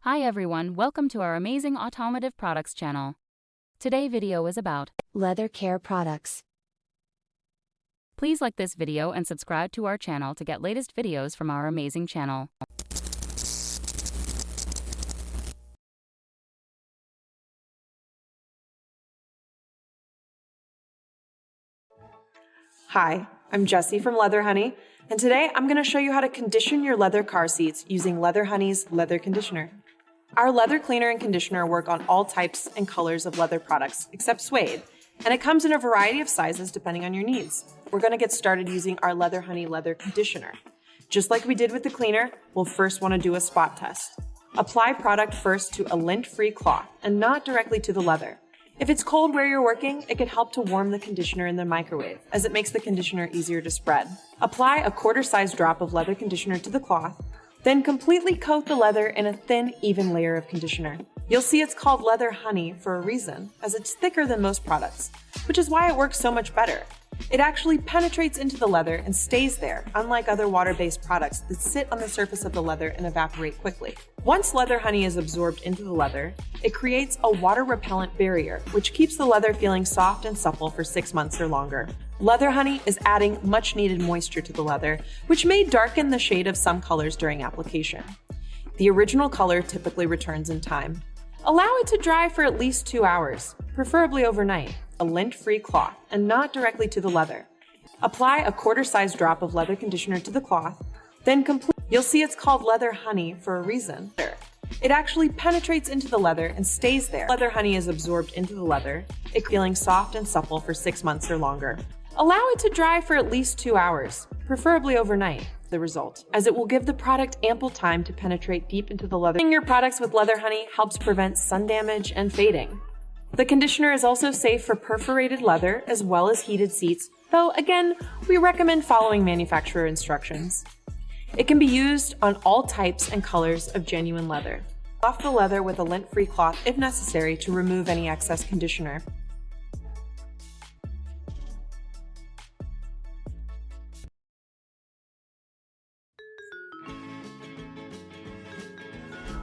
Hi everyone, welcome to our amazing automotive products channel. Today video is about leather care products. Please like this video and subscribe to our channel to get latest videos from our amazing channel. Hi, I'm Jessie from Leather Honey, and today I'm going to show you how to condition your leather car seats using Leather Honey's leather conditioner. Our leather cleaner and conditioner work on all types and colors of leather products except suede, and it comes in a variety of sizes depending on your needs. We're going to get started using our Leather Honey leather conditioner. Just like we did with the cleaner, we'll first want to do a spot test. Apply product first to a lint-free cloth and not directly to the leather. If it's cold where you're working, it could help to warm the conditioner in the microwave, as it makes the conditioner easier to spread. Apply a quarter-size drop of leather conditioner to the cloth, then completely coat the leather in a thin, even layer of conditioner. You'll see it's called Leather Honey for a reason, as it's thicker than most products, which is why it works so much better. It actually penetrates into the leather and stays there, unlike other water-based products that sit on the surface of the leather and evaporate quickly. Once Leather Honey is absorbed into the leather, it creates a water-repellent barrier, which keeps the leather feeling soft and supple for 6 months or longer. Leather Honey is adding much-needed moisture to the leather, which may darken the shade of some colors during application. The original color typically returns in time. Allow it to dry for at least 2 hours, preferably overnight, a lint-free cloth, and not directly to the leather. Apply a quarter-size drop of leather conditioner to the cloth, then You'll see it's called Leather Honey for a reason. It actually penetrates into the leather and stays there. Leather Honey is absorbed into the leather, it feeling soft and supple for 6 months or longer. Allow it to dry for at least 2 hours, preferably overnight, the result, as it will give the product ample time to penetrate deep into the leather. Cleaning your products with Leather Honey helps prevent sun damage and fading. The conditioner is also safe for perforated leather as well as heated seats, though again, we recommend following manufacturer instructions. It can be used on all types and colors of genuine leather. Off the leather with a lint-free cloth if necessary to remove any excess conditioner.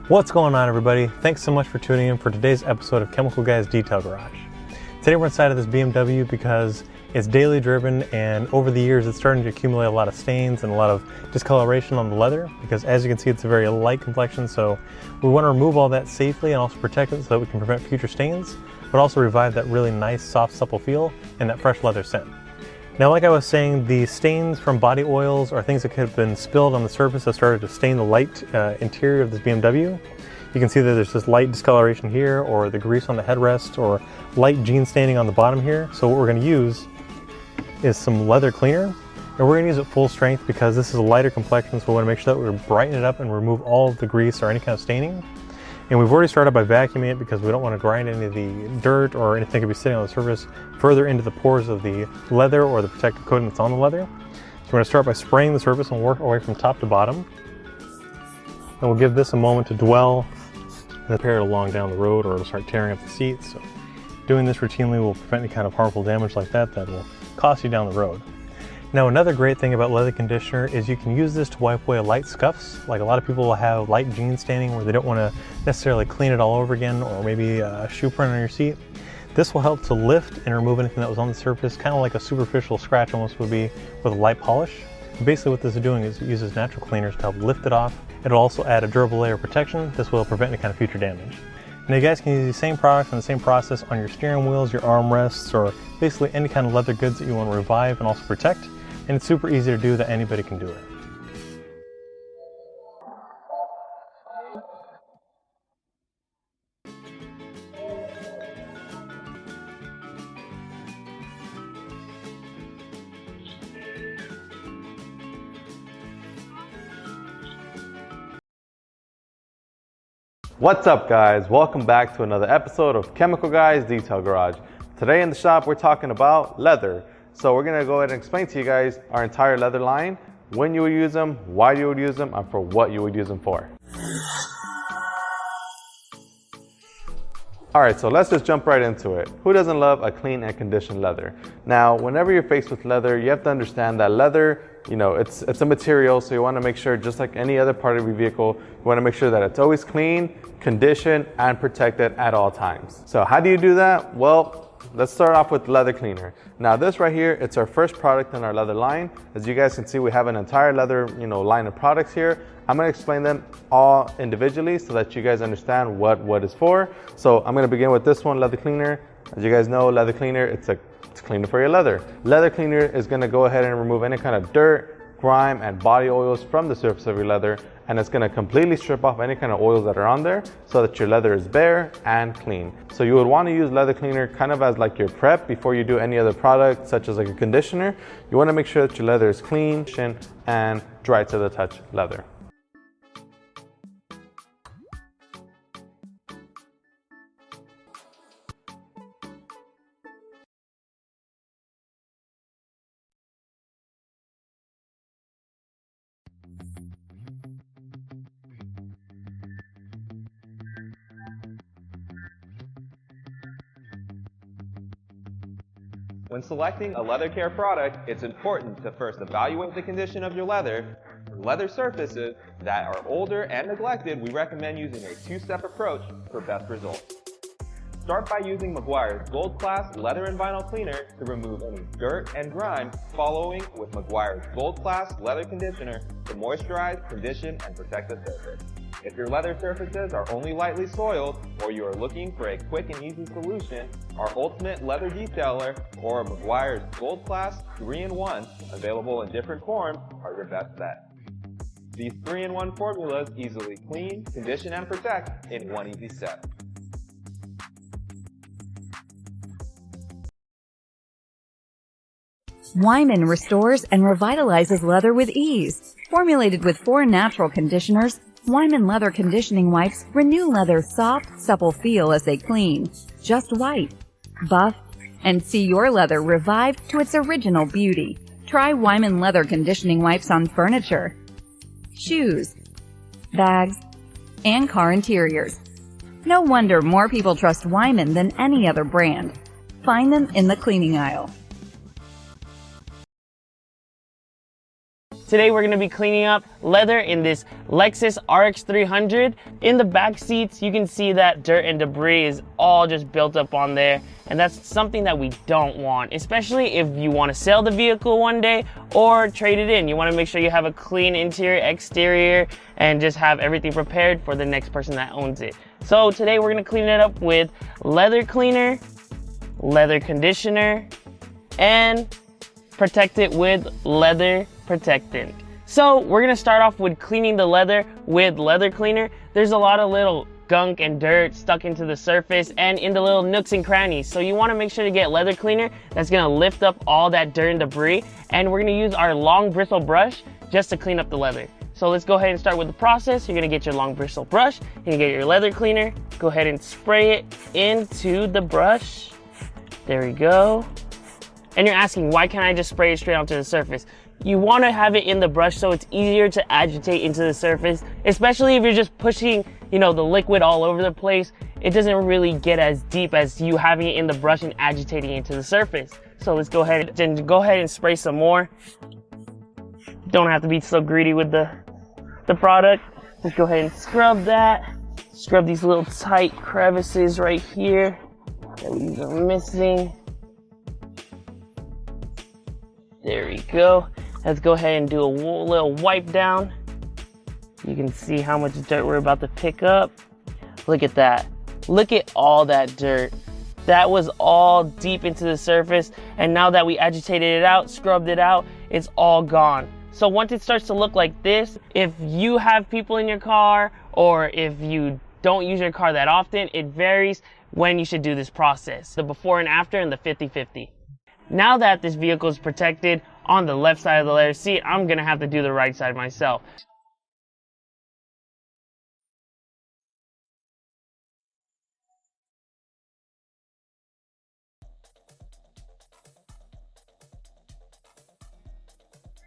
What's going on, everybody? Thanks so much for tuning in for today's episode of Chemical Guy's Detail Garage. Today we're inside of this BMW because it's daily driven, and over the years it's starting to accumulate a lot of stains and a lot of discoloration on the leather, because as you can see it's a very light complexion, so we want to remove all that safely and also protect it so that we can prevent future stains, but also revive that really nice, soft, supple feel and that fresh leather scent. Now, like I was saying, the stains from body oils or things that could have been spilled on the surface have started to stain the light interior of this BMW. You can see that there's this light discoloration here, or the grease on the headrest, or light jean staining on the bottom here. So what we're going to use is some leather cleaner, and we're going to use it full strength because this is a lighter complexion, so we want to make sure that we brighten it up and remove all of the grease or any kind of staining. And we've already started by vacuuming it because we don't want to grind any of the dirt or anything that could be sitting on the surface further into the pores of the leather or the protective coating that's on the leather. So we're going to start by spraying the surface and work our way from top to bottom. And we'll give this a moment to dwell and prepare it along down the road, or it'll start tearing up the seats. So doing this routinely will prevent any kind of harmful damage like that will cost you down the road. Now, another great thing about leather conditioner is you can use this to wipe away light scuffs. Like a lot of people will have light jean staining where they don't want to necessarily clean it all over again, or maybe a shoe print on your seat. This will help to lift and remove anything that was on the surface, kind of like a superficial scratch almost would be with a light polish. Basically what this is doing is it uses natural cleaners to help lift it off. It'll also add a durable layer of protection. This will prevent any kind of future damage. Now, you guys can use the same products and the same process on your steering wheels, your armrests, or basically any kind of leather goods that you want to revive and also protect. And it's super easy to do, that anybody can do it. What's up, guys? Welcome back to another episode of Chemical Guy's Detail Garage. Today in the shop we're talking about leather. So we're gonna go ahead and explain to you guys our entire leather line, when you would use them, why you would use them, and for what you would use them for. Alright, so let's just jump right into it. Who doesn't love a clean and conditioned leather? Now, whenever you're faced with leather, you have to understand that leather, you know, it's a material, so you want to make sure, just like any other part of your vehicle, you want to make sure that it's always clean, conditioned, and protected at all times. So how do you do that? Well, let's start off with leather cleaner. Now this right here, it's our first product in our leather line. As you guys can see, we have an entire leather, line of products here. I'm going to explain them all individually so that you guys understand what is for. So I'm going to begin with this one, leather cleaner. As you guys know, leather cleaner, it's cleaner for your leather. Leather cleaner is going to go ahead and remove any kind of dirt, grime, and body oils from the surface of your leather, and it's going to completely strip off any kind of oils that are on there so that your leather is bare and clean. So you would want to use leather cleaner kind of as like your prep before you do any other product, such as like a conditioner. You want to make sure that your leather is clean and dry to the touch leather. When selecting a leather care product, it's important to first evaluate the condition of your leather. For leather surfaces that are older and neglected, we recommend using a two-step approach for best results. Start by using Meguiar's Gold Class Leather and Vinyl Cleaner to remove any dirt and grime, following with Meguiar's Gold Class Leather Conditioner to moisturize, condition, and protect the surface. If your leather surfaces are only lightly soiled, or you are looking for a quick and easy solution, our Ultimate Leather Detailer or Meguiar's Gold Class 3-in-1, available in different forms, are your best bet. These 3-in-1 formulas easily clean, condition, and protect in one easy step. Weiman restores and revitalizes leather with ease. Formulated with 4 natural conditioners, Weiman leather conditioning wipes renew leather's soft, supple feel as they clean. Just wipe, buff, and see your leather revived to its original beauty. Try Weiman leather conditioning wipes on furniture, shoes, bags, and car interiors. No wonder more people trust Weiman than any other brand. Find them in the cleaning aisle. Today we're going to be cleaning up leather in this Lexus RX 300. In the back seats, you can see that dirt and debris is all just built up on there, and that's something that we don't want, especially if you want to sell the vehicle one day or trade it in. You want to make sure you have a clean interior, exterior, and just have everything prepared for the next person that owns it. So today we're going to clean it up with leather cleaner, leather conditioner, and protect it with leather protectant. So we're gonna start off with cleaning the leather with leather cleaner. There's a lot of little gunk and dirt stuck into the surface and in the little nooks and crannies. So you wanna make sure to get leather cleaner that's gonna lift up all that dirt and debris. And we're gonna use our long bristle brush just to clean up the leather. So let's go ahead and start with the process. You're gonna get your long bristle brush, you're gonna get your leather cleaner, go ahead and spray it into the brush. There we go. And you're asking, why can't I just spray it straight onto the surface? You want to have it in the brush so it's easier to agitate into the surface, especially if you're just pushing, the liquid all over the place. It doesn't really get as deep as you having it in the brush and agitating into the surface. So let's go ahead and spray some more. Don't have to be so greedy with the product. Let's go ahead and scrub that. Scrub these little tight crevices right here that we are missing. There we go. Let's go ahead and do a little wipe down. You can see how much dirt we're about to pick up. Look at that. Look at all that dirt. That was all deep into the surface, and now that we agitated it out, scrubbed it out, it's all gone. So once it starts to look like this, if you have people in your car or if you don't use your car that often, it varies when you should do this process. The before and after and the 50-50. Now that this vehicle is protected on the left side of the leather seat, I'm going to have to do the right side myself.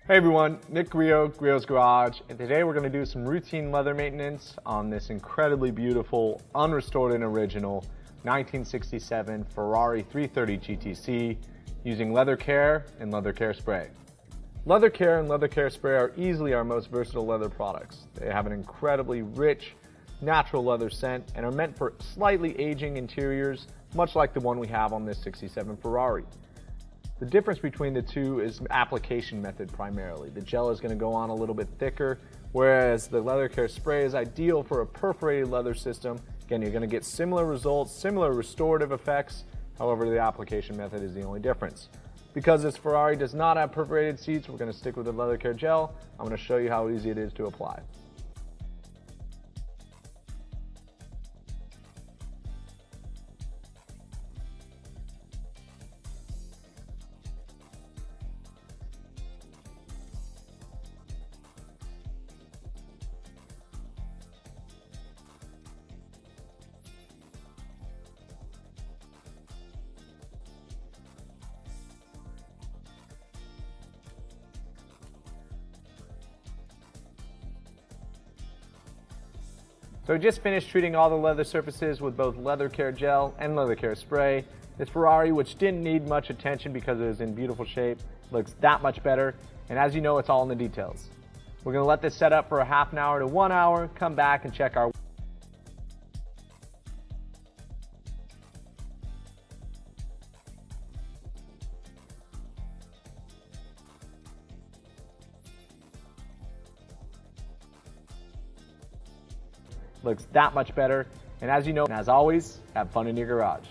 Hey everyone, Nick Griot's Garage, and today we're going to do some routine leather maintenance on this incredibly beautiful, unrestored and original 1967 Ferrari 330 GTC using leather care and leather care spray. Leather care and leather care spray are easily our most versatile leather products. They have an incredibly rich, natural leather scent and are meant for slightly aging interiors, much like the one we have on this 67 Ferrari. The difference between the two is application method primarily. The gel is going to go on a little bit thicker, whereas the leather care spray is ideal for a perforated leather system. Again, you're going to get similar results, similar restorative effects. However, the application method is the only difference. Because this Ferrari does not have perforated seats, we're going to stick with the leather care gel. I'm going to show you how easy it is to apply. So we just finished treating all the leather surfaces with both leather care gel and leather care spray. This Ferrari, which didn't need much attention because it was in beautiful shape, looks that much better. And as you know, it's all in the details. We're going to let this set up for a half an hour to 1 hour, come back and check our looks that much better. And as you know, and as always, have fun in your garage.